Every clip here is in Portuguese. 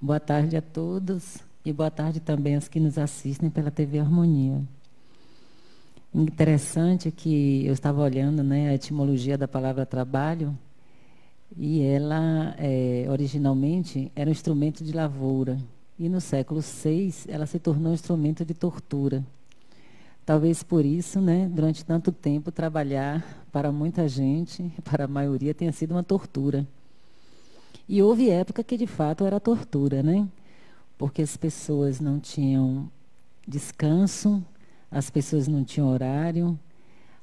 Boa tarde a todos e boa tarde também aos que nos assistem pela TV Harmonia. Interessante que eu estava olhando, né, a etimologia da palavra trabalho e ela, originalmente, era um instrumento de lavoura. E no século VI, ela se tornou um instrumento de tortura. Talvez por isso, né, durante tanto tempo, trabalhar para muita gente, para a maioria, tenha sido uma tortura. E houve época que, de fato, era tortura, né? Porque as pessoas não tinham descanso, as pessoas não tinham horário,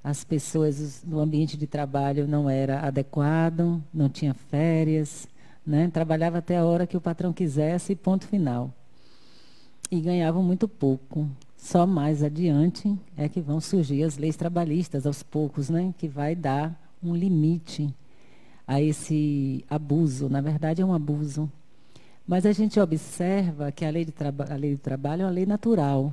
as pessoas no ambiente de trabalho não era adequado, não tinha férias, né? Trabalhava até a hora que o patrão quisesse, ponto final. E ganhavam muito pouco. Só mais adiante é que vão surgir as leis trabalhistas, aos poucos, né? Que vai dar um limite a esse abuso. Na verdade, é um abuso. Mas a gente observa que a lei do trabalho é uma lei natural.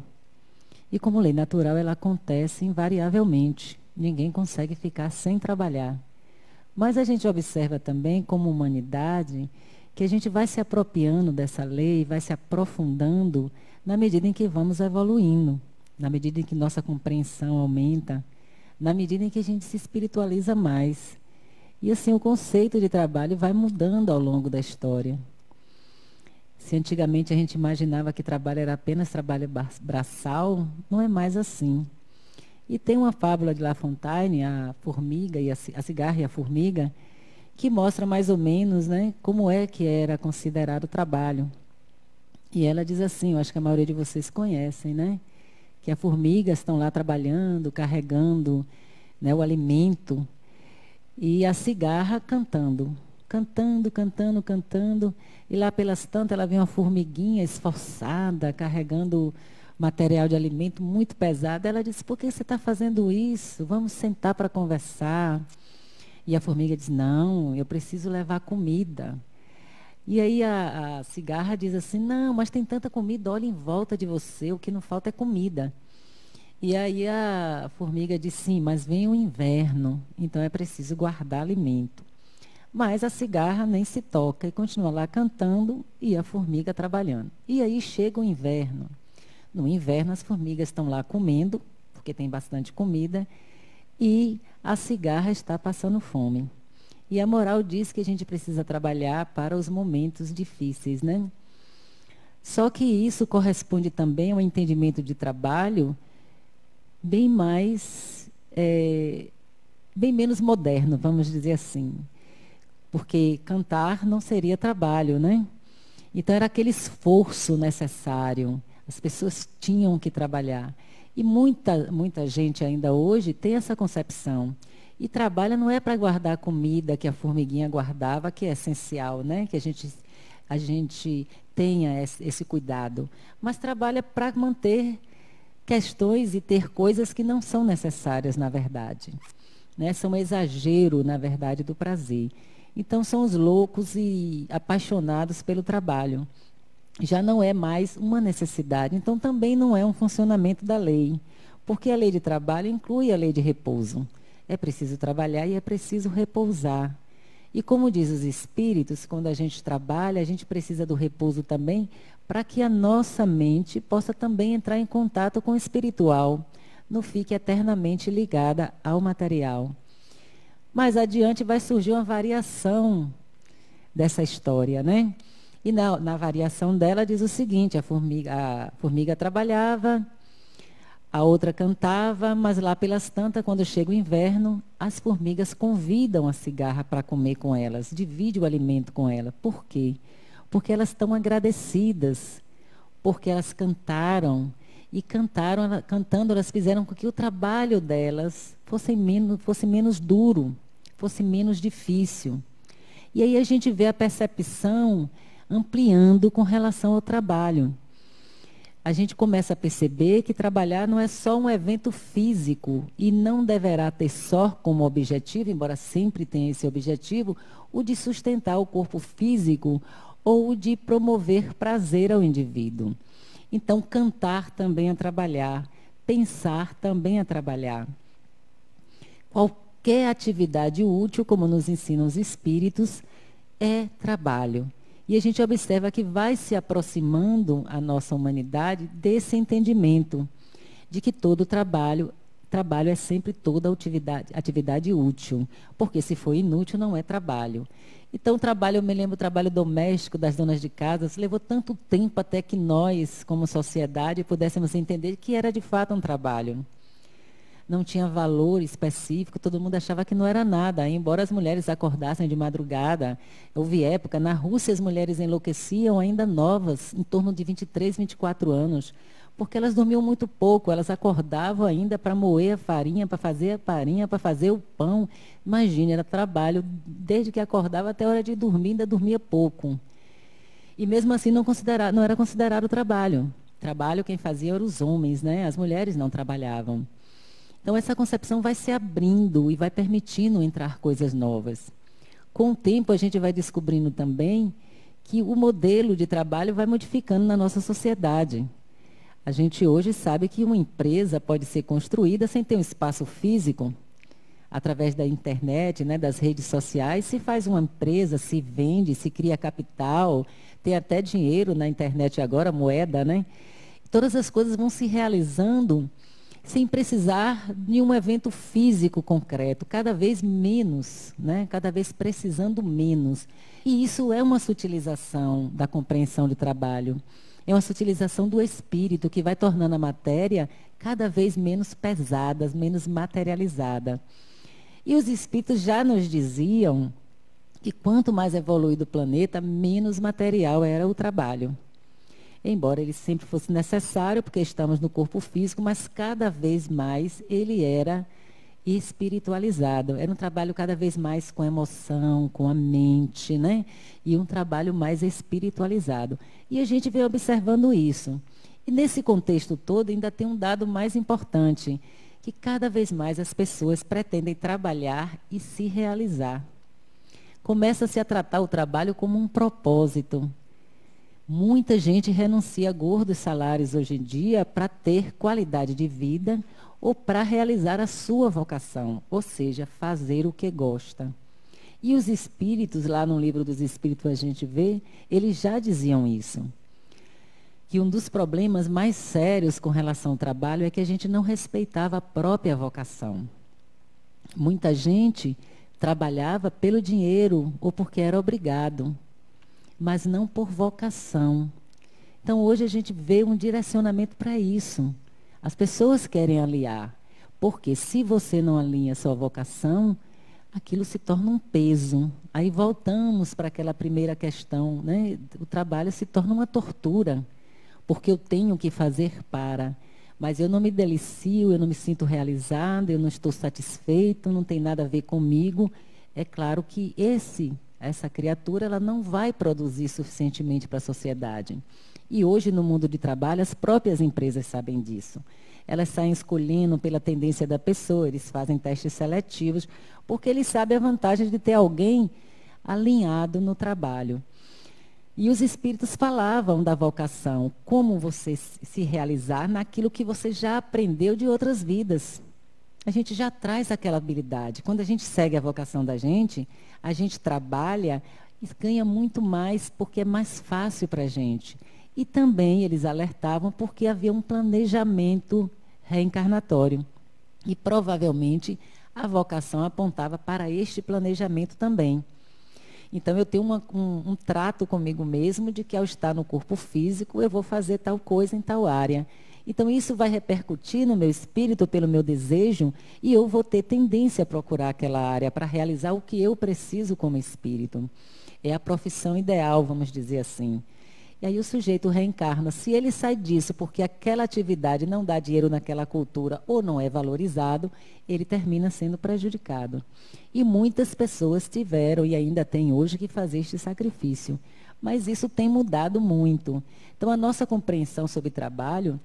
E como lei natural, ela acontece invariavelmente. Ninguém consegue ficar sem trabalhar. Mas a gente observa também, como humanidade, que a gente vai se apropriando dessa lei, vai se aprofundando na medida em que vamos evoluindo, na medida em que nossa compreensão aumenta, na medida em que a gente se espiritualiza mais. E assim o conceito de trabalho vai mudando ao longo da história. Se antigamente a gente imaginava que trabalho era apenas trabalho braçal, não é mais assim. E tem uma fábula de La Fontaine, a formiga e a cigarra e a formiga, que mostra mais ou menos, né, como é que era considerado o trabalho. E ela diz assim, eu acho que a maioria de vocês conhecem, né, que as formigas estão lá trabalhando, carregando, né, o alimento, e a cigarra cantando, cantando, cantando, cantando, e lá pelas tantas ela vê uma formiguinha esforçada, carregando material de alimento muito pesado. Ela diz, por que você está fazendo isso? Vamos sentar para conversar. E a formiga diz, não, eu preciso levar comida. E aí a cigarra diz assim, não, mas tem tanta comida, olha em volta de você, o que não falta é comida. E aí a formiga diz, sim, mas vem o inverno, então é preciso guardar alimento. Mas a cigarra nem se toca e continua lá cantando e a formiga trabalhando. E aí chega o inverno. No inverno as formigas estão lá comendo, porque tem bastante comida, e a cigarra está passando fome. E a moral diz que a gente precisa trabalhar para os momentos difíceis, né? Só que isso corresponde também a um entendimento de trabalho bem mais, bem menos moderno, vamos dizer assim. Porque cantar não seria trabalho, né? Então era aquele esforço necessário. As pessoas tinham que trabalhar. E muita gente ainda hoje tem essa concepção. E trabalha não é para guardar a comida que a formiguinha guardava, que é essencial, né? Que a gente tenha esse cuidado. Mas trabalha para manter questões e ter coisas que não são necessárias, na verdade. Né? São um exagero, na verdade, do prazer. Então, são os loucos e apaixonados pelo trabalho. Já não é mais uma necessidade. Então, também não é um funcionamento da lei. Porque a lei de trabalho inclui a lei de repouso. É preciso trabalhar e é preciso repousar. E como diz os espíritos, quando a gente trabalha, a gente precisa do repouso também para que a nossa mente possa também entrar em contato com o espiritual. Não fique eternamente ligada ao material. Mais adiante vai surgir uma variação dessa história, né? E na variação dela diz o seguinte, a formiga trabalhava, a outra cantava, mas lá pelas tantas, quando chega o inverno, as formigas convidam a cigarra para comer com elas, divide o alimento com ela. Por quê? Porque elas estão agradecidas, porque elas cantaram, e cantando, elas fizeram com que o trabalho delas fosse menos duro, fosse menos difícil. E aí a gente vê a percepção ampliando com relação ao trabalho. A gente começa a perceber que trabalhar não é só um evento físico e não deverá ter só como objetivo, embora sempre tenha esse objetivo, o de sustentar o corpo físico ou o de promover prazer ao indivíduo. Então, cantar também é trabalhar, pensar também é trabalhar. Qualquer atividade útil, como nos ensinam os espíritos, é trabalho. E a gente observa que vai se aproximando a nossa humanidade desse entendimento de que todo trabalho é sempre toda atividade útil, porque se for inútil não é trabalho. Então, eu me lembro do trabalho doméstico das donas de casa, levou tanto tempo até que nós, como sociedade, pudéssemos entender que era de fato um trabalho. Não tinha valor específico, todo mundo achava que não era nada, embora as mulheres acordassem de madrugada. Houve época, na Rússia as mulheres enlouqueciam ainda novas, em torno de 23, 24 anos, porque elas dormiam muito pouco, elas acordavam ainda para moer a farinha, para fazer o pão. Imagine, era trabalho, desde que acordava até a hora de dormir, ainda dormia pouco. E mesmo assim não era considerado trabalho. Trabalho quem fazia eram os homens, né? As mulheres não trabalhavam. Então, essa concepção vai se abrindo e vai permitindo entrar coisas novas. Com o tempo, a gente vai descobrindo também que o modelo de trabalho vai modificando na nossa sociedade. A gente hoje sabe que uma empresa pode ser construída sem ter um espaço físico. Através da internet, né, das redes sociais, se faz uma empresa, se vende, se cria capital, tem até dinheiro na internet agora, moeda, né? Todas as coisas vão se realizando sem precisar de um evento físico concreto, cada vez menos, né? Cada vez precisando menos. E isso é uma sutilização da compreensão do trabalho. É uma sutilização do espírito que vai tornando a matéria cada vez menos pesada, menos materializada. E os espíritos já nos diziam que quanto mais evoluído o planeta, menos material era o trabalho. Embora ele sempre fosse necessário, porque estamos no corpo físico, mas cada vez mais ele era espiritualizado. Era um trabalho cada vez mais com emoção, com a mente, né? E um trabalho mais espiritualizado. E a gente vem observando isso. E nesse contexto todo ainda tem um dado mais importante, que cada vez mais as pessoas pretendem trabalhar e se realizar. Começa-se a tratar o trabalho como um propósito. Muita gente renuncia a gordos salários hoje em dia para ter qualidade de vida ou para realizar a sua vocação, ou seja, fazer o que gosta. E os espíritos, lá no livro dos espíritos a gente vê, eles já diziam isso. Que um dos problemas mais sérios com relação ao trabalho é que a gente não respeitava a própria vocação. Muita gente trabalhava pelo dinheiro ou porque era obrigado, mas não por vocação. Então, hoje a gente vê um direcionamento para isso. As pessoas querem alinhar, porque se você não alinha a sua vocação, aquilo se torna um peso. Aí voltamos para aquela primeira questão, né? O trabalho se torna uma tortura, porque eu tenho que fazer para, mas eu não me delicio, eu não me sinto realizado, eu não estou satisfeito, não tem nada a ver comigo. É claro que essa criatura ela não vai produzir suficientemente para a sociedade. E hoje, no mundo de trabalho, as próprias empresas sabem disso. Elas saem escolhendo pela tendência da pessoa, eles fazem testes seletivos, porque eles sabem a vantagem de ter alguém alinhado no trabalho. E os espíritos falavam da vocação, como você se realizar naquilo que você já aprendeu de outras vidas. A gente já traz aquela habilidade. Quando a gente segue a vocação da gente, a gente trabalha e ganha muito mais porque é mais fácil para a gente. E também eles alertavam porque havia um planejamento reencarnatório. E provavelmente a vocação apontava para este planejamento também. Então eu tenho um trato comigo mesmo de que ao estar no corpo físico eu vou fazer tal coisa em tal área. Então, isso vai repercutir no meu espírito pelo meu desejo e eu vou ter tendência a procurar aquela área para realizar o que eu preciso como espírito. É a profissão ideal, vamos dizer assim. E aí o sujeito reencarna. Se ele sai disso porque aquela atividade não dá dinheiro naquela cultura ou não é valorizado, ele termina sendo prejudicado. E muitas pessoas tiveram e ainda têm hoje que fazer este sacrifício. Mas isso tem mudado muito. Então, a nossa compreensão sobre trabalho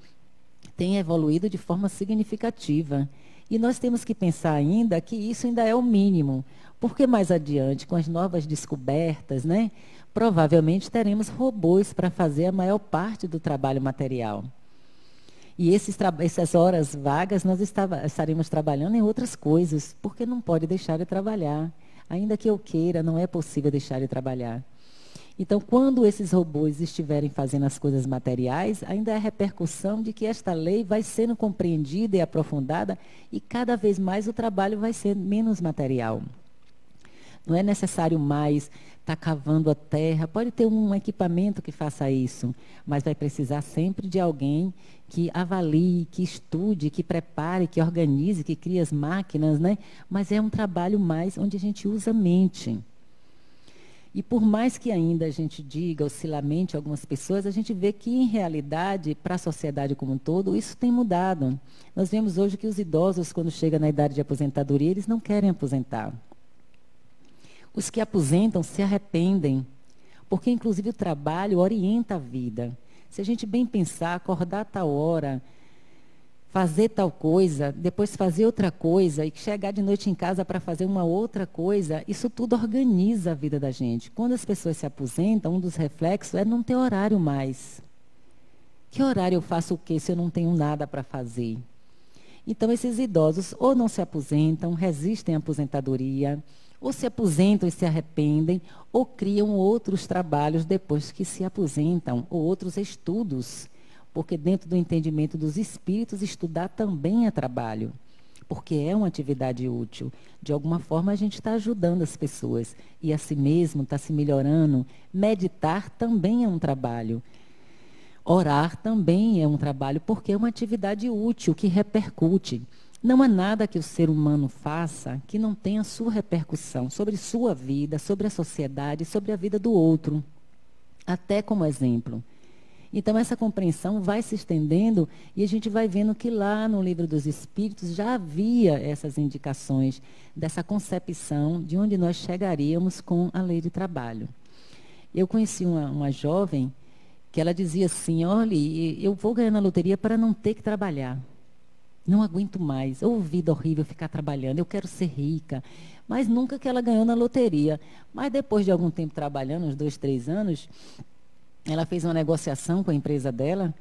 tem evoluído de forma significativa. E nós temos que pensar ainda que isso ainda é o mínimo, porque mais adiante, com as novas descobertas, né, provavelmente teremos robôs para fazer a maior parte do trabalho material. E essas horas vagas nós estaremos trabalhando em outras coisas, porque não pode deixar de trabalhar. Ainda que eu queira, não é possível deixar de trabalhar. Então, quando esses robôs estiverem fazendo as coisas materiais, ainda há a repercussão de que esta lei vai sendo compreendida e aprofundada e cada vez mais o trabalho vai ser menos material. Não é necessário mais estar cavando a terra, pode ter um equipamento que faça isso, mas vai precisar sempre de alguém que avalie, que estude, que prepare, que organize, que crie as máquinas, né? Mas é um trabalho mais onde a gente usa a mente. E por mais que ainda a gente diga ou se lamente algumas pessoas, a gente vê que, em realidade, para a sociedade como um todo, isso tem mudado. Nós vemos hoje que os idosos, quando chegam na idade de aposentadoria, eles não querem aposentar. Os que aposentam se arrependem, porque, inclusive, o trabalho orienta a vida. Se a gente bem pensar, acordar a tal hora, fazer tal coisa, depois fazer outra coisa e chegar de noite em casa para fazer uma outra coisa, isso tudo organiza a vida da gente. Quando as pessoas se aposentam, um dos reflexos é não ter horário mais. Que horário eu faço o quê se eu não tenho nada para fazer? Então, esses idosos ou não se aposentam, resistem à aposentadoria, ou se aposentam e se arrependem, ou criam outros trabalhos depois que se aposentam, ou outros estudos. Porque dentro do entendimento dos espíritos, estudar também é trabalho, porque é uma atividade útil. De alguma forma, a gente está ajudando as pessoas, e a si mesmo está se melhorando. Meditar também é um trabalho. Orar também é um trabalho, porque é uma atividade útil, que repercute. Não há nada que o ser humano faça que não tenha sua repercussão sobre sua vida, sobre a sociedade, sobre a vida do outro. Até como exemplo. Então, essa compreensão vai se estendendo e a gente vai vendo que lá no Livro dos Espíritos já havia essas indicações dessa concepção de onde nós chegaríamos com a lei de trabalho. Eu conheci uma jovem que ela dizia assim, olha, eu vou ganhar na loteria para não ter que trabalhar. Não aguento mais, ou vida horrível ficar trabalhando, eu quero ser rica. Mas nunca que ela ganhou na loteria. Mas depois de algum tempo trabalhando, uns 2, 3 anos... ela fez uma negociação com a empresa dela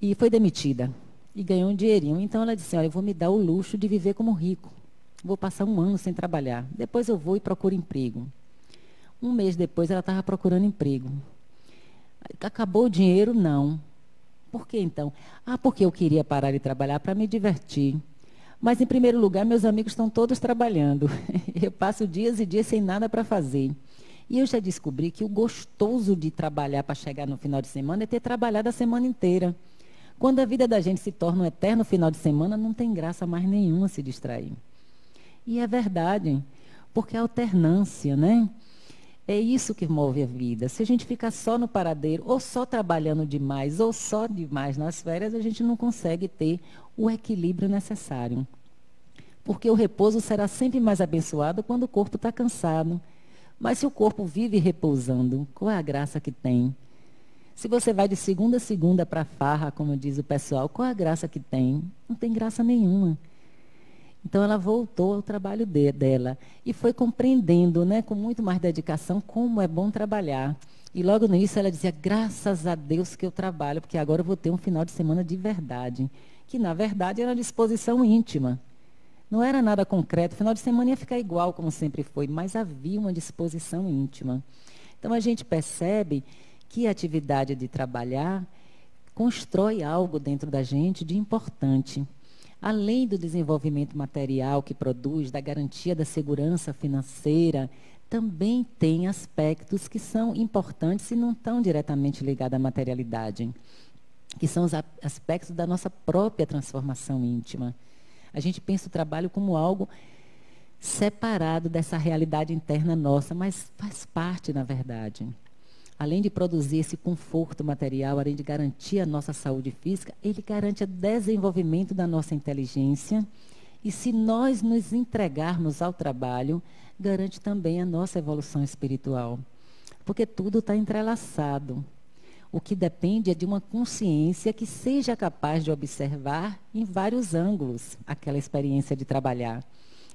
e foi demitida. E ganhou um dinheirinho. Então, ela disse, olha, eu vou me dar o luxo de viver como rico. Vou passar 1 ano sem trabalhar. Depois eu vou e procuro emprego. 1 mês depois, ela estava procurando emprego. Acabou o dinheiro? Não. Por que, então? Porque eu queria parar de trabalhar para me divertir. Mas, em primeiro lugar, meus amigos estão todos trabalhando. Eu passo dias e dias sem nada para fazer. E eu já descobri que o gostoso de trabalhar para chegar no final de semana é ter trabalhado a semana inteira. Quando a vida da gente se torna um eterno final de semana, não tem graça mais nenhuma se distrair. E é verdade, porque a alternância, né? É isso que move a vida. Se a gente ficar só no paradeiro, ou só trabalhando demais, ou só demais nas férias, a gente não consegue ter o equilíbrio necessário. Porque o repouso será sempre mais abençoado quando o corpo está cansado. Mas se o corpo vive repousando, qual é a graça que tem? Se você vai de segunda a segunda para a farra, como diz o pessoal, qual é a graça que tem? Não tem graça nenhuma. Então, ela voltou ao trabalho dela e foi compreendendo, né, com muito mais dedicação, como é bom trabalhar. E logo no início ela dizia, graças a Deus que eu trabalho, porque agora eu vou ter um final de semana de verdade. Que, na verdade, era disposição íntima. Não era nada concreto, o final de semana ia ficar igual como sempre foi, mas havia uma disposição íntima. Então, a gente percebe que a atividade de trabalhar constrói algo dentro da gente de importante. Além do desenvolvimento material que produz, da garantia da segurança financeira, também tem aspectos que são importantes e não estão diretamente ligados à materialidade, que são os aspectos da nossa própria transformação íntima. A gente pensa o trabalho como algo separado dessa realidade interna nossa, mas faz parte, na verdade. Além de produzir esse conforto material, além de garantir a nossa saúde física, ele garante o desenvolvimento da nossa inteligência. E se nós nos entregarmos ao trabalho, garante também a nossa evolução espiritual. Porque tudo está entrelaçado. O que depende é de uma consciência que seja capaz de observar em vários ângulos aquela experiência de trabalhar.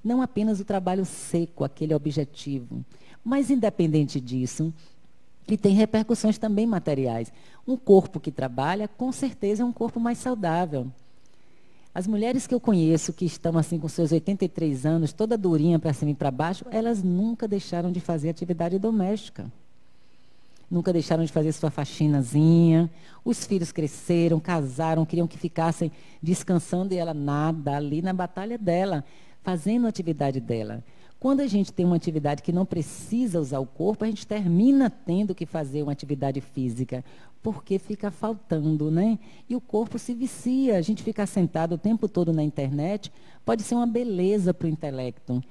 Não apenas o trabalho seco, aquele objetivo. Mas, independente disso, e tem repercussões também materiais. Um corpo que trabalha, com certeza, é um corpo mais saudável. As mulheres que eu conheço, que estão assim com seus 83 anos, toda durinha para cima e para baixo, elas nunca deixaram de fazer atividade doméstica. nunca deixaram de fazer sua faxinazinha. Os filhos cresceram, casaram, queriam que ficassem descansando e ela nada, ali na batalha dela, fazendo a atividade dela. Quando a gente tem uma atividade que não precisa usar o corpo, a gente termina tendo que fazer uma atividade física, porque fica faltando, né? E o corpo se vicia, a gente ficar sentado o tempo todo na internet, pode ser uma beleza para o intelecto,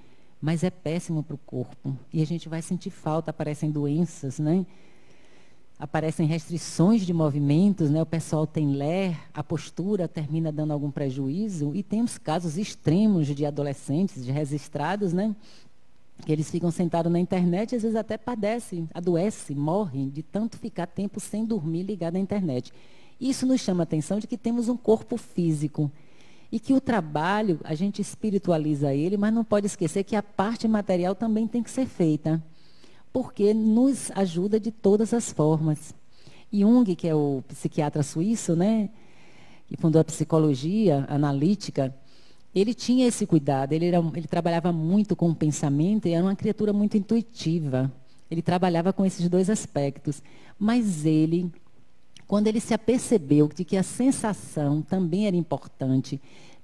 mas é péssimo para o corpo. E a gente vai sentir falta, aparecem doenças, né? Aparecem restrições de movimentos, né? O pessoal tem ler, a postura termina dando algum prejuízo, e temos casos extremos de adolescentes, de registrados, né? Que eles ficam sentados na internet e às vezes até padecem, adoecem, morrem de tanto ficar tempo sem dormir ligado à internet. Isso nos chama a atenção de que temos um corpo físico e que o trabalho, a gente espiritualiza ele, mas não pode esquecer que a parte material também tem que ser feita, porque nos ajuda de todas as formas. Jung, que é o psiquiatra suíço, né, que fundou a psicologia analítica, ele tinha esse cuidado, ele trabalhava muito com o pensamento e era uma criatura muito intuitiva. Ele trabalhava com esses dois aspectos. Mas ele, quando ele se apercebeu de que a sensação também era importante,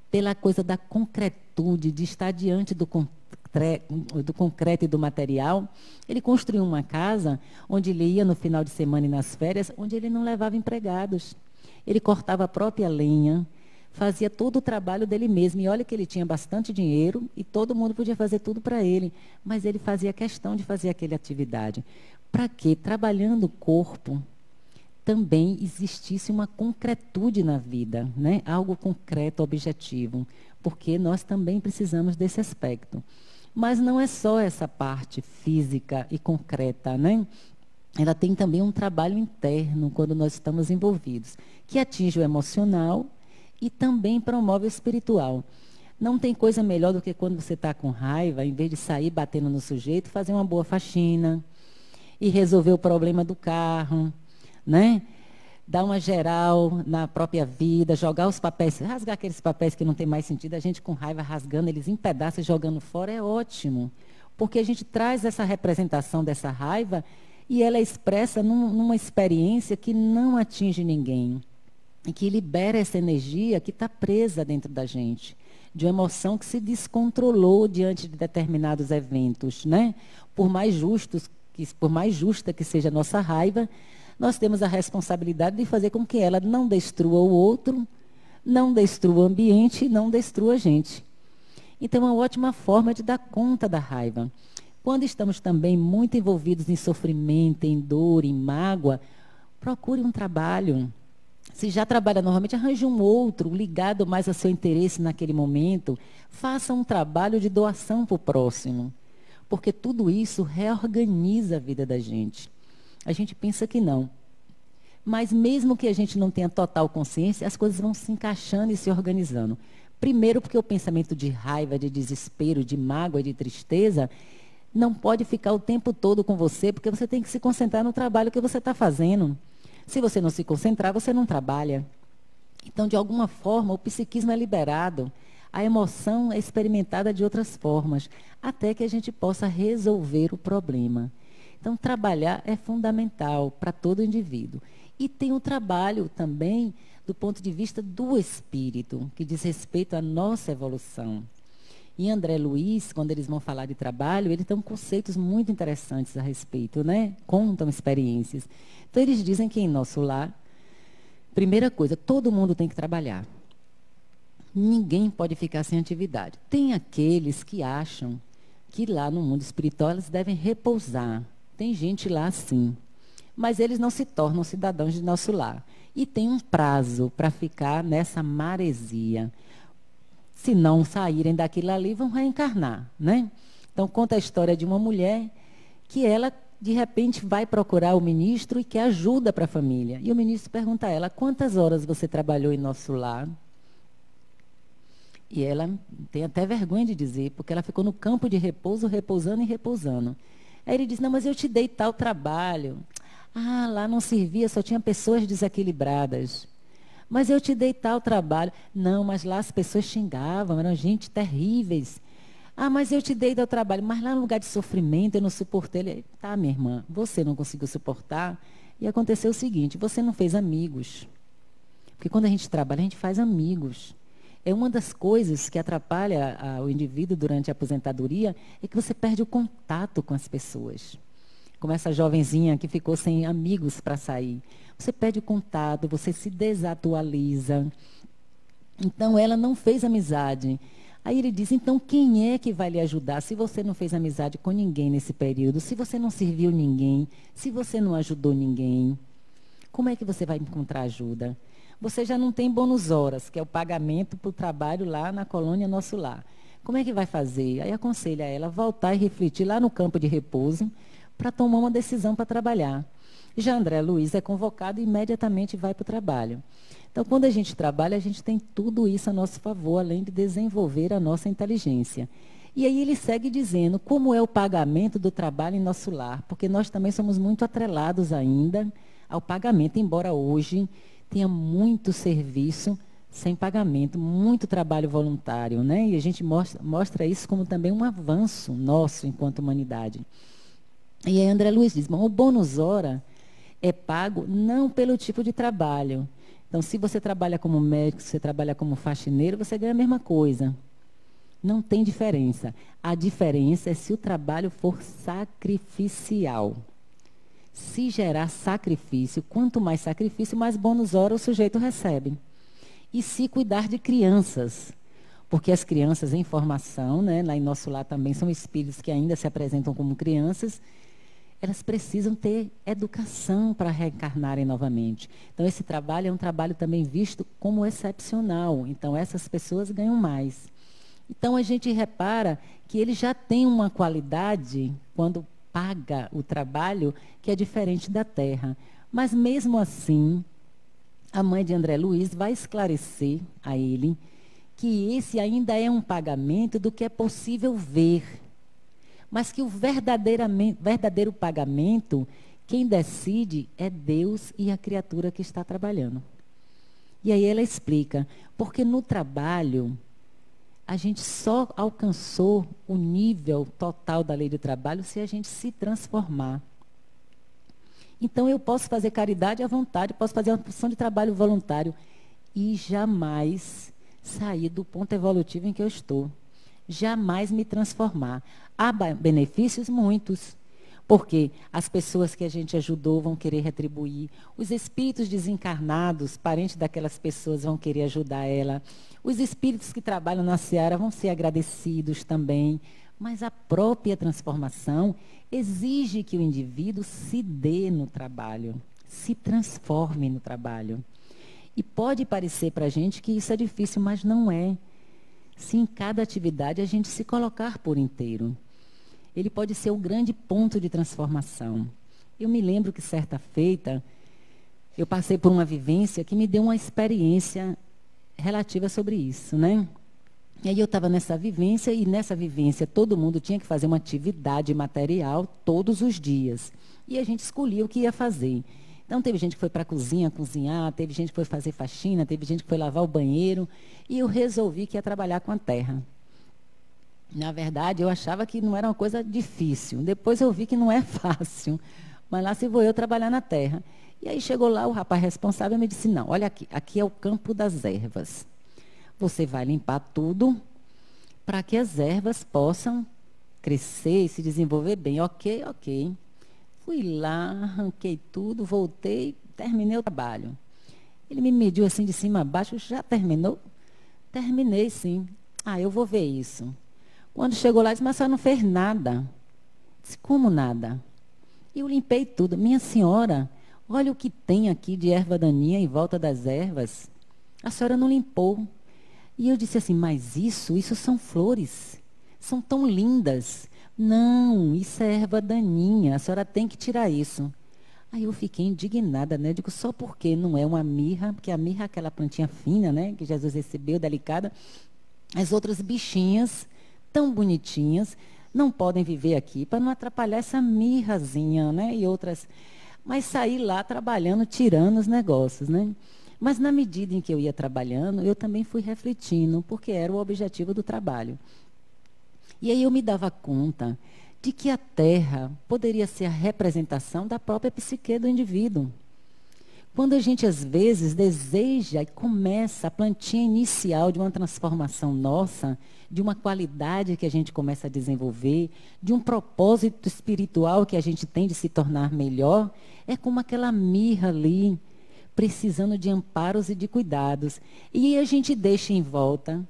pela coisa da concretude, de estar diante do concreto e do material, ele construiu uma casa onde ele ia no final de semana e nas férias, onde ele não levava empregados. Ele cortava a própria lenha, fazia todo o trabalho dele mesmo. E olha que ele tinha bastante dinheiro e todo mundo podia fazer tudo para ele. Mas ele fazia questão de fazer aquela atividade. Para que, trabalhando o corpo, também existisse uma concretude na vida, né? Algo concreto, objetivo. Porque nós também precisamos desse aspecto. Mas não é só essa parte física e concreta, né? Ela tem também um trabalho interno, quando nós estamos envolvidos, que atinge o emocional e também promove o espiritual. Não tem coisa melhor do que quando você está com raiva, em vez de sair batendo no sujeito, fazer uma boa faxina e resolver o problema do carro, né? Dar uma geral na própria vida, jogar os papéis, rasgar aqueles papéis que não tem mais sentido, a gente com raiva rasgando eles em pedaços e jogando fora, é ótimo. Porque a gente traz essa representação dessa raiva e ela é expressa numa experiência que não atinge ninguém. E que libera essa energia que está presa dentro da gente, de uma emoção que se descontrolou diante de determinados eventos, né? Por mais justa que seja a nossa raiva, nós temos a responsabilidade de fazer com que ela não destrua o outro, não destrua o ambiente e não destrua a gente. Então, é uma ótima forma de dar conta da raiva. Quando estamos também muito envolvidos em sofrimento, em dor, em mágoa, procure um trabalho. Se já trabalha normalmente, arranje um outro, ligado mais ao seu interesse naquele momento. Faça um trabalho de doação para o próximo. Porque tudo isso reorganiza a vida da gente. A gente pensa que não. Mas mesmo que a gente não tenha total consciência, as coisas vão se encaixando e se organizando. Primeiro, porque o pensamento de raiva, de desespero, de mágoa, de tristeza, não pode ficar o tempo todo com você, porque você tem que se concentrar no trabalho que você está fazendo. Se você não se concentrar, você não trabalha. Então, de alguma forma, o psiquismo é liberado. A emoção é experimentada de outras formas, até que a gente possa resolver o problema. Então, trabalhar é fundamental para todo indivíduo. E tem o trabalho também do ponto de vista do espírito, que diz respeito à nossa evolução. E André Luiz, quando eles vão falar de trabalho, eles dão conceitos muito interessantes a respeito, né? Contam experiências. Então, eles dizem que em nosso lar, primeira coisa, todo mundo tem que trabalhar. Ninguém pode ficar sem atividade. Tem aqueles que acham que lá no mundo espiritual eles devem repousar. Tem gente lá assim. Mas eles não se tornam cidadãos de nosso lar. E tem um prazo para ficar nessa maresia. Se não saírem daquilo ali, vão reencarnar, né? Então, conta a história de uma mulher que ela, de repente, vai procurar o ministro e quer ajuda para a família. E o ministro pergunta a ela, quantas horas você trabalhou em nosso lar? E ela tem até vergonha de dizer, porque ela ficou no campo de repouso, repousando e repousando. Aí ele diz, não, mas eu te dei tal trabalho. Ah, lá não servia, só tinha pessoas desequilibradas. Mas eu te dei tal trabalho. Não, mas lá as pessoas xingavam, eram gente terríveis. Ah, mas eu te dei do trabalho, mas lá no lugar de sofrimento eu não suportei. Ele, tá, minha irmã, você não conseguiu suportar. E aconteceu o seguinte, você não fez amigos. Porque quando a gente trabalha, a gente faz amigos. É uma das coisas que atrapalha o indivíduo durante a aposentadoria, é que você perde o contato com as pessoas. Como essa jovenzinha que ficou sem amigos para sair. Você perde o contato, você se desatualiza. Então, ela não fez amizade. Aí ele diz, então, quem é que vai lhe ajudar? Se você não fez amizade com ninguém nesse período, se você não serviu ninguém, se você não ajudou ninguém, como é que você vai encontrar ajuda? Você já não tem bônus horas, que é o pagamento para o trabalho lá na colônia Nosso Lar. Como é que vai fazer? Aí aconselha ela voltar e refletir lá no campo de repouso para tomar uma decisão para trabalhar. Já André Luiz é convocado e imediatamente vai para o trabalho. Então, quando a gente trabalha, a gente tem tudo isso a nosso favor, além de desenvolver a nossa inteligência. E aí ele segue dizendo como é o pagamento do trabalho em nosso lar, porque nós também somos muito atrelados ainda ao pagamento, embora hoje tenha muito serviço sem pagamento, muito trabalho voluntário, né? E a gente mostra isso como também um avanço nosso enquanto humanidade. E aí André Luiz diz, bom, o bônus hora é pago não pelo tipo de trabalho. Então, se você trabalha como médico, se você trabalha como faxineiro, você ganha a mesma coisa. Não tem diferença. A diferença é se o trabalho for sacrificial. Se gerar sacrifício, quanto mais sacrifício, mais bônus hora o sujeito recebe. E se cuidar de crianças, porque as crianças em formação, né, lá em nosso lar também são espíritos que ainda se apresentam como crianças, elas precisam ter educação para reencarnarem novamente. Então, esse trabalho é um trabalho também visto como excepcional. Então, essas pessoas ganham mais. Então, a gente repara que ele já tem uma qualidade, quando paga o trabalho, que é diferente da terra. Mas, mesmo assim, a mãe de André Luiz vai esclarecer a ele que esse ainda é um pagamento do que é possível ver. Mas que o verdadeiro pagamento, quem decide é Deus e a criatura que está trabalhando. E aí ela explica, porque no trabalho, a gente só alcançou o nível total da lei do trabalho se a gente se transformar. Então, eu posso fazer caridade à vontade, posso fazer uma função de trabalho voluntário e jamais sair do ponto evolutivo em que eu estou. Jamais me transformar. Há benefícios muitos, porque as pessoas que a gente ajudou vão querer retribuir, os espíritos desencarnados, parentes daquelas pessoas, vão querer ajudar ela, os espíritos que trabalham na seara vão ser agradecidos também, mas a própria transformação exige que o indivíduo se dê no trabalho, se transforme no trabalho. E pode parecer para a gente que isso é difícil, mas não é. Se em cada atividade a gente se colocar por inteiro. Ele pode ser o grande ponto de transformação. Eu me lembro que certa feita, eu passei por uma vivência que me deu uma experiência relativa sobre isso, né? E aí eu estava nessa vivência, e nessa vivência todo mundo tinha que fazer uma atividade material todos os dias. E a gente escolhia o que ia fazer. Então, teve gente que foi para a cozinha cozinhar, teve gente que foi fazer faxina, teve gente que foi lavar o banheiro, e eu resolvi que ia trabalhar com a terra. Na verdade, eu achava que não era uma coisa difícil. Depois eu vi que não é fácil. Mas lá se vou eu trabalhar na terra. E aí chegou lá o rapaz responsável e me disse, não, olha aqui é o campo das ervas. Você vai limpar tudo para que as ervas possam crescer e se desenvolver bem. Ok, ok. Fui lá, arranquei tudo, voltei, terminei o trabalho. Ele me mediu assim de cima a baixo, já terminou? Terminei, sim. Ah, eu vou ver isso. Quando chegou lá, disse, mas a senhora não fez nada. Disse, como nada? Eu limpei tudo. Minha senhora, olha o que tem aqui de erva daninha em volta das ervas. A senhora não limpou. E eu disse assim, mas isso são flores. São tão lindas. Não, isso é erva daninha. A senhora tem que tirar isso. Aí eu fiquei indignada, né? Digo, só porque não é uma mirra, porque a mirra é aquela plantinha fina, né? Que Jesus recebeu, delicada. As outras bichinhas tão bonitinhas, não podem viver aqui para não atrapalhar essa mirrazinha, né? E outras. Mas saí lá trabalhando, tirando os negócios, né? Mas na medida em que eu ia trabalhando, eu também fui refletindo, porque era o objetivo do trabalho. E aí eu me dava conta de que a Terra poderia ser a representação da própria psique do indivíduo. Quando a gente, às vezes, deseja e começa a plantinha inicial de uma transformação nossa, de uma qualidade que a gente começa a desenvolver, de um propósito espiritual que a gente tem de se tornar melhor, é como aquela mirra ali, precisando de amparos e de cuidados. E a gente deixa em volta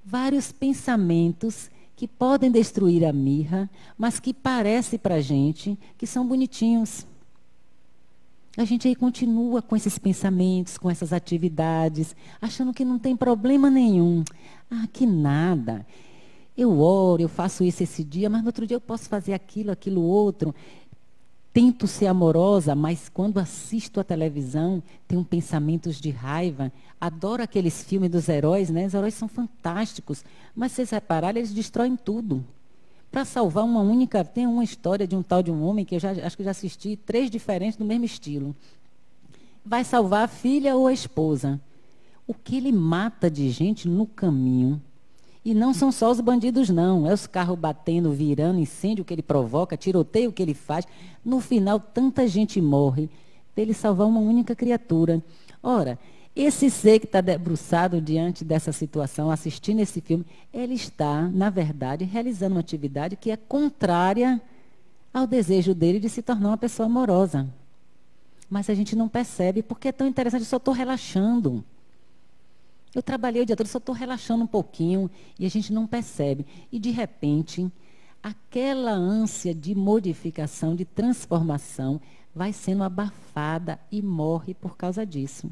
vários pensamentos que podem destruir a mirra, mas que parece para a gente que são bonitinhos. A gente aí continua com esses pensamentos, com essas atividades, achando que não tem problema nenhum. Ah, que nada. Eu oro, eu faço isso esse dia, mas no outro dia eu posso fazer aquilo, aquilo outro. Tento ser amorosa, mas quando assisto a televisão, tenho pensamentos de raiva. Adoro aqueles filmes dos heróis, né? Os heróis são fantásticos, mas se vocês repararem, eles destroem tudo. Para salvar uma única... Tem uma história de um tal de um homem que eu acho que eu já assisti 3 diferentes do mesmo estilo. Vai salvar a filha ou a esposa. O que ele mata de gente no caminho. E não são só os bandidos, não. É os carros batendo, virando, incêndio que ele provoca, tiroteio que ele faz. No final, tanta gente morre para ele salvar uma única criatura. Ora, esse ser que está debruçado diante dessa situação, assistindo esse filme, ele está, na verdade, realizando uma atividade que é contrária ao desejo dele de se tornar uma pessoa amorosa. Mas a gente não percebe, porque é tão interessante, eu só estou relaxando. Eu trabalhei o dia todo, só estou relaxando um pouquinho, e a gente não percebe. E, de repente, aquela ânsia de modificação, de transformação, vai sendo abafada e morre por causa disso.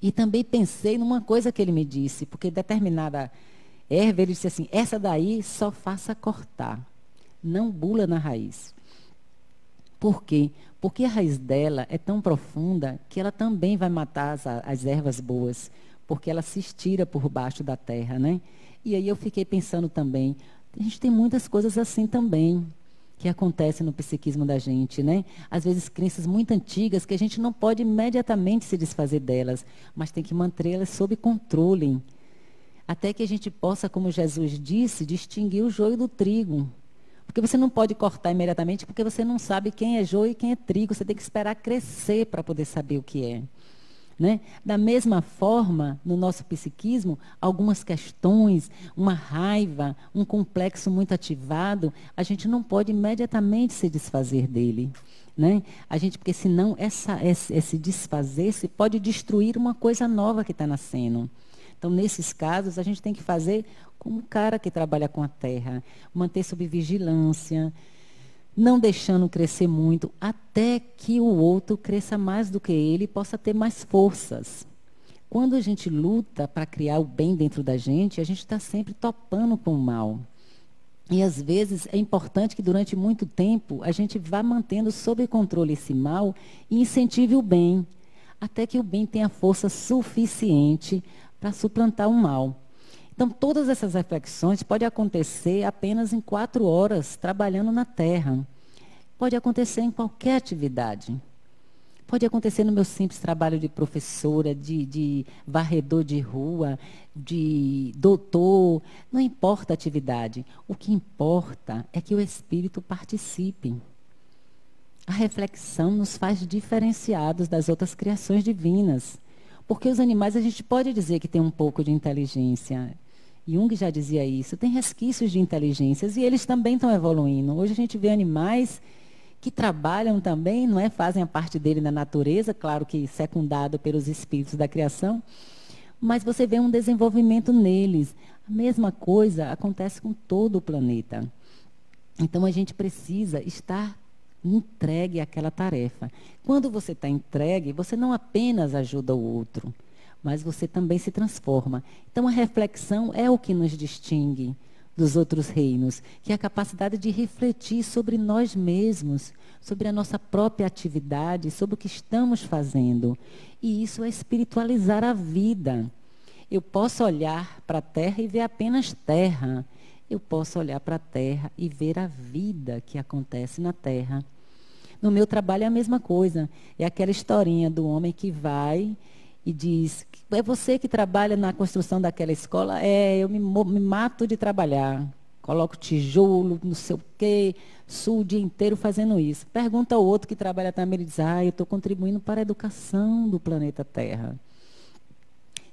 E também pensei numa coisa que ele me disse, porque determinada erva, ele disse assim, essa daí só faça cortar, não bula na raiz. Por quê? Porque a raiz dela é tão profunda que ela também vai matar as ervas boas, porque ela se estira por baixo da terra, né? E aí eu fiquei pensando também, a gente tem muitas coisas assim também, que acontecem no psiquismo da gente, né? Às vezes crenças muito antigas que a gente não pode imediatamente se desfazer delas, mas tem que mantê-las sob controle, até que a gente possa, como Jesus disse, distinguir o joio do trigo. Porque você não pode cortar imediatamente, porque você não sabe quem é joio e quem é trigo, você tem que esperar crescer para poder saber o que é. Né? Da mesma forma, no nosso psiquismo, algumas questões, uma raiva, um complexo muito ativado, a gente não pode imediatamente se desfazer dele. Né? Porque senão esse desfazer-se pode destruir uma coisa nova que está nascendo. Então, nesses casos, a gente tem que fazer como o cara que trabalha com a terra, manter sob vigilância, não deixando crescer muito, até que o outro cresça mais do que ele e possa ter mais forças. Quando a gente luta para criar o bem dentro da gente, a gente está sempre topando com o mal. E, às vezes, é importante que, durante muito tempo, a gente vá mantendo sob controle esse mal e incentive o bem, até que o bem tenha força suficiente para suplantar o mal. Então, todas essas reflexões podem acontecer apenas em 4 horas, trabalhando na terra. Pode acontecer em qualquer atividade. Pode acontecer no meu simples trabalho de professora, de varredor de rua, de doutor. Não importa a atividade. O que importa é que o espírito participe. A reflexão nos faz diferenciados das outras criações divinas. Porque os animais, a gente pode dizer que tem um pouco de inteligência. Jung já dizia isso, tem resquícios de inteligências e eles também estão evoluindo. Hoje a gente vê animais que trabalham também, não é? Fazem a parte dele na natureza, claro que secundado pelos espíritos da criação, mas você vê um desenvolvimento neles. A mesma coisa acontece com todo o planeta. Então a gente precisa estar entregue àquela tarefa. Quando você está entregue, você não apenas ajuda o outro, mas você também se transforma. Então, a reflexão é o que nos distingue dos outros reinos, que é a capacidade de refletir sobre nós mesmos, sobre a nossa própria atividade, sobre o que estamos fazendo. E isso é espiritualizar a vida. Eu posso olhar para a terra e ver apenas terra. Eu posso olhar para a terra e ver a vida que acontece na terra. No meu trabalho é a mesma coisa. É aquela historinha do homem que vai e diz, é você que trabalha na construção daquela escola? É, eu me mato de trabalhar. coloca o tijolo, não sei o quê, sua o dia inteiro fazendo isso. Pergunta ao outro que trabalha também, ele diz, eu estou contribuindo para a educação do planeta Terra.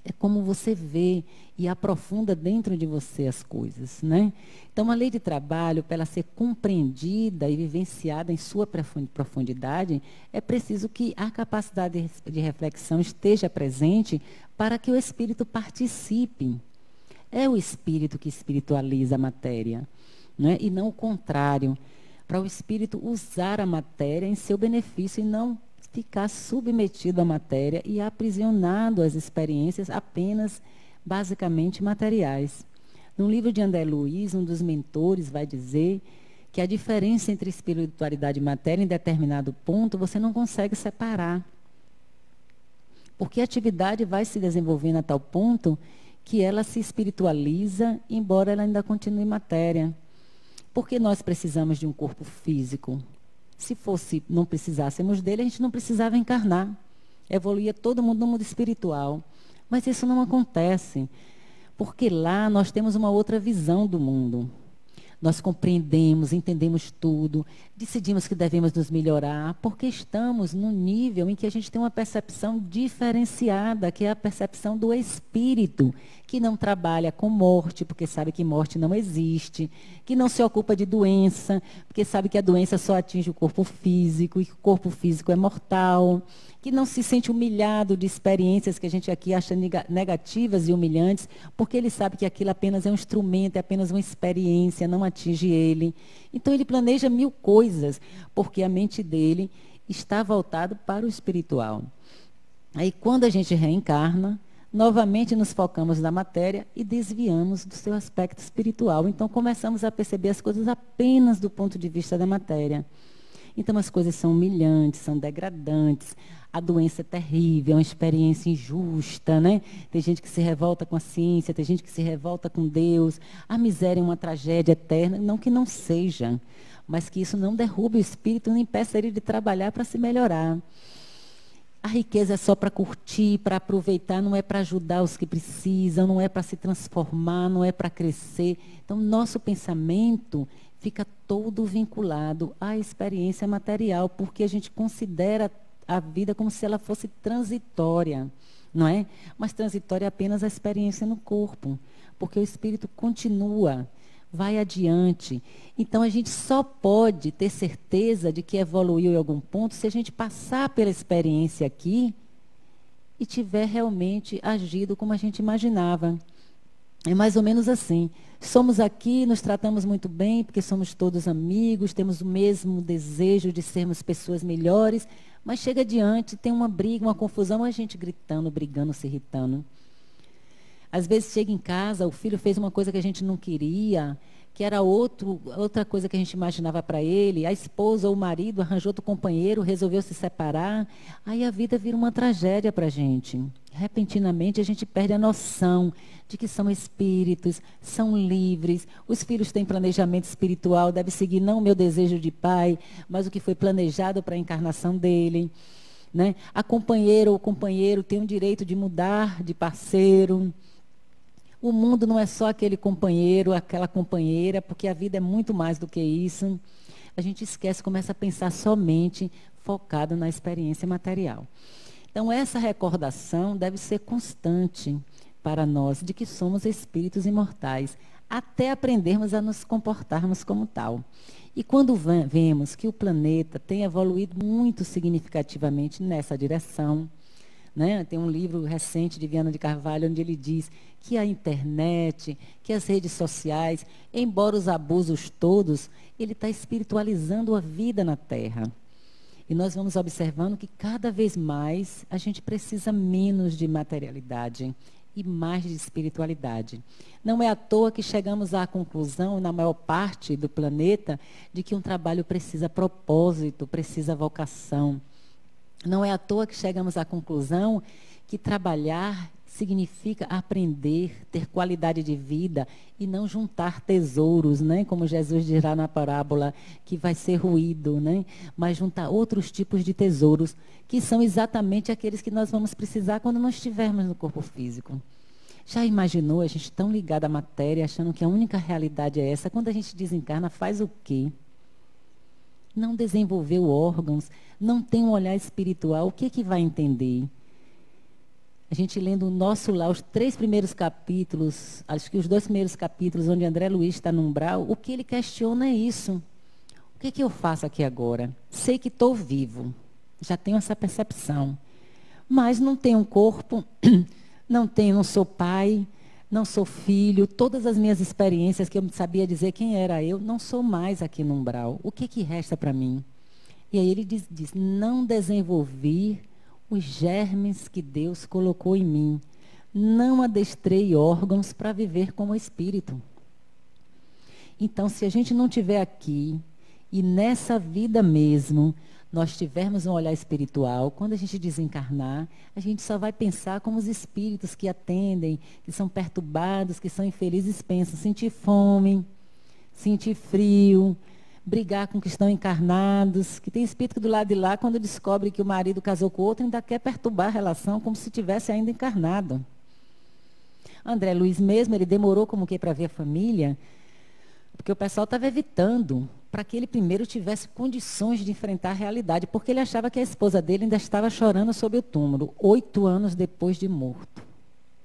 É como você vê e aprofunda dentro de você as coisas, né? Então, a lei de trabalho, para ela ser compreendida e vivenciada em sua profundidade, é preciso que a capacidade de reflexão esteja presente para que o espírito participe. É o espírito que espiritualiza a matéria, né? E não o contrário. Para o espírito usar a matéria em seu benefício e não ficar submetido à matéria e aprisionado às experiências apenas, basicamente, materiais. No livro de André Luiz, um dos mentores vai dizer que a diferença entre espiritualidade e matéria, em determinado ponto, você não consegue separar. Porque a atividade vai se desenvolvendo a tal ponto que ela se espiritualiza, embora ela ainda continue matéria. Porque nós precisamos de um corpo físico. Se não precisássemos dele, a gente não precisava encarnar. Evoluía todo mundo no mundo espiritual. Mas isso não acontece, porque lá nós temos uma outra visão do mundo. Nós compreendemos, entendemos tudo, decidimos que devemos nos melhorar, porque estamos num nível em que a gente tem uma percepção diferenciada, que é a percepção do espírito, que não trabalha com morte, porque sabe que morte não existe, que não se ocupa de doença, porque sabe que a doença só atinge o corpo físico, e que o corpo físico é mortal, que não se sente humilhado de experiências que a gente aqui acha negativas e humilhantes, porque ele sabe que aquilo apenas é um instrumento, é apenas uma experiência, não atinge ele. Então ele planeja 1000 coisas, porque a mente dele está voltada para o espiritual. Aí quando a gente reencarna, novamente nos focamos na matéria e desviamos do seu aspecto espiritual. Então começamos a perceber as coisas apenas do ponto de vista da matéria. Então as coisas são humilhantes, são degradantes, a doença é terrível, é uma experiência injusta, né? Tem gente que se revolta com a ciência, tem gente que se revolta com Deus. A miséria é uma tragédia eterna, não que não seja, mas que isso não derrube o espírito, não impeça ele de trabalhar para se melhorar. A riqueza é só para curtir, para aproveitar, não é para ajudar os que precisam, não é para se transformar, não é para crescer. Então, nosso pensamento fica todo vinculado à experiência material, porque a gente considera a vida como se ela fosse transitória, não é? Mas transitória é apenas a experiência no corpo, porque o espírito continua, vai adiante. Então, a gente só pode ter certeza de que evoluiu em algum ponto se a gente passar pela experiência aqui e tiver realmente agido como a gente imaginava. É mais ou menos assim. Somos aqui, nos tratamos muito bem, porque somos todos amigos, temos o mesmo desejo de sermos pessoas melhores, mas chega adiante, tem uma briga, uma confusão, a gente gritando, brigando, se irritando. Às vezes chega em casa, o filho fez uma coisa que a gente não queria, que era outra coisa que a gente imaginava para ele, a esposa ou o marido arranjou outro companheiro, resolveu se separar, aí a vida vira uma tragédia para a gente. Repentinamente a gente perde a noção de que são espíritos, são livres, os filhos têm planejamento espiritual, deve seguir não o meu desejo de pai, mas o que foi planejado para a encarnação dele. Né? A companheira ou o companheiro tem o direito de mudar de parceiro. O mundo não é só aquele companheiro, aquela companheira, porque a vida é muito mais do que isso. A gente esquece, começa a pensar somente focado na experiência material. Então, essa recordação deve ser constante para nós, de que somos espíritos imortais, até aprendermos a nos comportarmos como tal. E quando vemos que o planeta tem evoluído muito significativamente nessa direção, né? Tem um livro recente de Viana de Carvalho, onde ele diz que a internet, que as redes sociais, embora os abusos todos, ele está espiritualizando a vida na Terra. E nós vamos observando que cada vez mais a gente precisa menos de materialidade e mais de espiritualidade. Não é à toa que chegamos à conclusão, na maior parte do planeta, de que um trabalho precisa propósito, precisa vocação. Não é à toa que chegamos à conclusão que trabalhar significa aprender, ter qualidade de vida e não juntar tesouros, né? Como Jesus dirá na parábola, que vai ser ruído, né? Mas juntar outros tipos de tesouros, que são exatamente aqueles que nós vamos precisar quando nós estivermos no corpo físico. Já imaginou a gente tão ligado à matéria, achando que a única realidade é essa? Quando a gente desencarna, faz o quê? Não desenvolveu órgãos, não tem um olhar espiritual, o que vai entender? A gente lendo o nosso lá, os 3 primeiros capítulos, acho que os 2 primeiros capítulos, onde André Luiz está no umbral, o que ele questiona é isso. O que eu faço aqui agora? Sei que estou vivo, já tenho essa percepção, mas não tenho um corpo, não sou pai, não sou filho, todas as minhas experiências que eu sabia dizer quem era eu, não sou mais aqui no umbral. O que resta para mim? E aí ele diz, não desenvolvi os germes que Deus colocou em mim. Não adestrei órgãos para viver como espírito. Então, se a gente não estiver aqui, e nessa vida mesmo, nós tivermos um olhar espiritual, quando a gente desencarnar, a gente só vai pensar como os espíritos que atendem, que são perturbados, que são infelizes pensam, sentir fome, sentir frio, brigar com que estão encarnados, que tem espírito do lado de lá, quando descobre que o marido casou com outro, ainda quer perturbar a relação como se tivesse ainda encarnado. André Luiz mesmo, ele demorou como que para ver a família, porque o pessoal estava evitando, para que ele primeiro tivesse condições de enfrentar a realidade, porque ele achava que a esposa dele ainda estava chorando sob o túmulo, 8 anos depois de morto.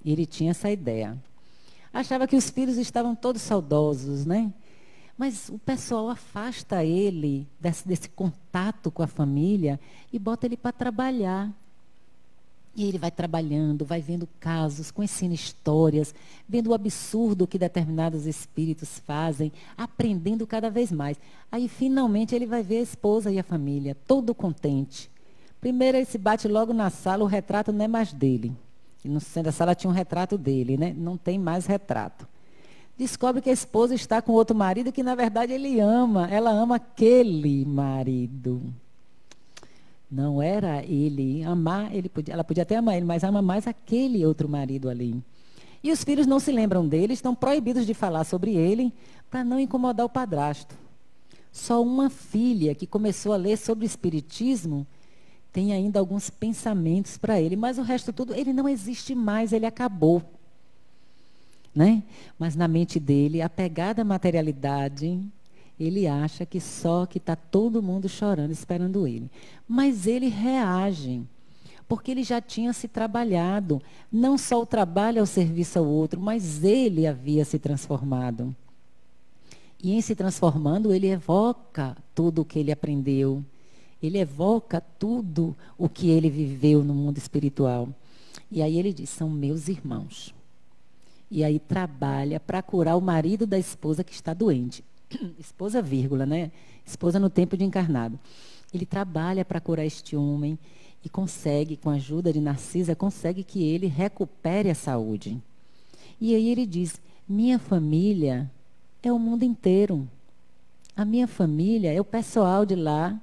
E ele tinha essa ideia. Achava que os filhos estavam todos saudosos, né? Mas o pessoal afasta ele desse contato com a família e bota ele para trabalhar. E ele vai trabalhando, vai vendo casos, conhecendo histórias, vendo o absurdo que determinados espíritos fazem, aprendendo cada vez mais. Aí, finalmente, ele vai ver a esposa e a família, todo contente. Primeiro, ele se bate logo na sala, o retrato não é mais dele. E no centro da sala tinha um retrato dele, né? Não tem mais retrato. Descobre que a esposa está com outro marido que, na verdade, ela ama aquele marido. Não era ele amar, ela podia até amar ele, mas ama mais aquele outro marido ali. E os filhos não se lembram dele, estão proibidos de falar sobre ele para não incomodar o padrasto. Só uma filha que começou a ler sobre o espiritismo tem ainda alguns pensamentos para ele, mas o resto tudo, ele não existe mais, ele acabou. Né? Mas na mente dele, apegado à materialidade, ele acha que só que está todo mundo chorando, esperando ele. Mas ele reage, porque ele já tinha se trabalhado. Não só o trabalho ao serviço ao outro, mas ele havia se transformado. E em se transformando, ele evoca tudo o que ele aprendeu. Ele evoca tudo o que ele viveu no mundo espiritual. E aí ele diz, são meus irmãos. E aí trabalha para curar o marido da esposa que está doente. Esposa, vírgula, né? Esposa no tempo de encarnado. Ele trabalha para curar este homem e consegue, com a ajuda de Narcisa, consegue que ele recupere a saúde. E aí ele diz, minha família é o mundo inteiro. A minha família é o pessoal de lá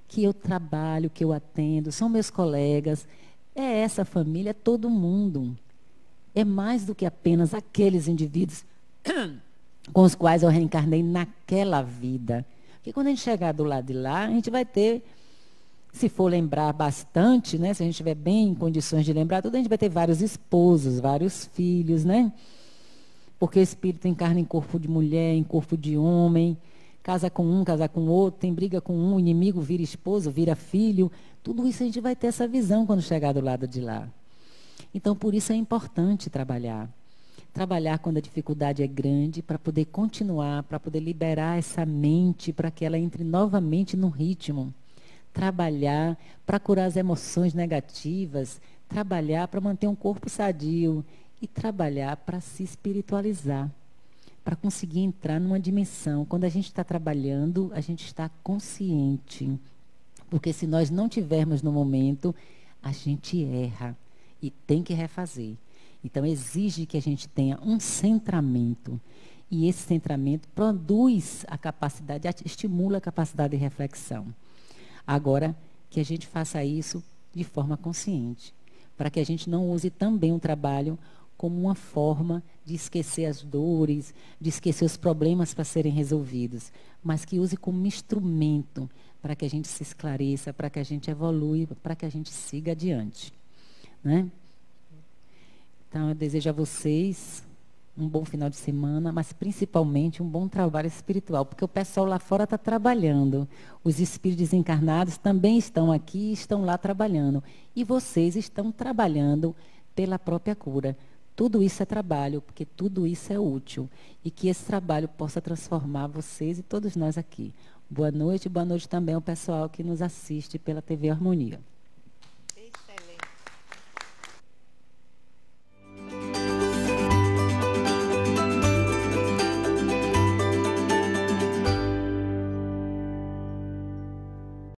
que eu trabalho, que eu atendo, são meus colegas. É essa família, é todo mundo. É mais do que apenas aqueles indivíduos com os quais eu reencarnei naquela vida. Porque quando a gente chegar do lado de lá, a gente vai ter, se for lembrar bastante, né, se a gente estiver bem em condições de lembrar tudo, a gente vai ter vários esposos, vários filhos, né? Porque o espírito encarna em corpo de mulher, em corpo de homem, casa com um, casa com outro, tem briga com um, inimigo vira esposo, vira filho. Tudo isso a gente vai ter essa visão quando chegar do lado de lá. Então, por isso é importante trabalhar. Trabalhar quando a dificuldade é grande, para poder continuar, para poder liberar essa mente, para que ela entre novamente no ritmo. Trabalhar para curar as emoções negativas, trabalhar para manter um corpo sadio e trabalhar para se espiritualizar, para conseguir entrar numa dimensão. Quando a gente está trabalhando, a gente está consciente. Porque se nós não tivermos no momento, a gente erra e tem que refazer. Então, exige que a gente tenha um centramento. E esse centramento produz a capacidade, estimula a capacidade de reflexão. Agora, que a gente faça isso de forma consciente. Para que a gente não use também o trabalho como uma forma de esquecer as dores, de esquecer os problemas para serem resolvidos. Mas que use como instrumento para que a gente se esclareça, para que a gente evolua, para que a gente siga adiante. Né? Então, eu desejo a vocês um bom final de semana, mas principalmente um bom trabalho espiritual, porque o pessoal lá fora está trabalhando. Os espíritos desencarnados também estão aqui e estão lá trabalhando. E vocês estão trabalhando pela própria cura. Tudo isso é trabalho, porque tudo isso é útil. E que esse trabalho possa transformar vocês e todos nós aqui. Boa noite também ao pessoal que nos assiste pela TV Harmonia.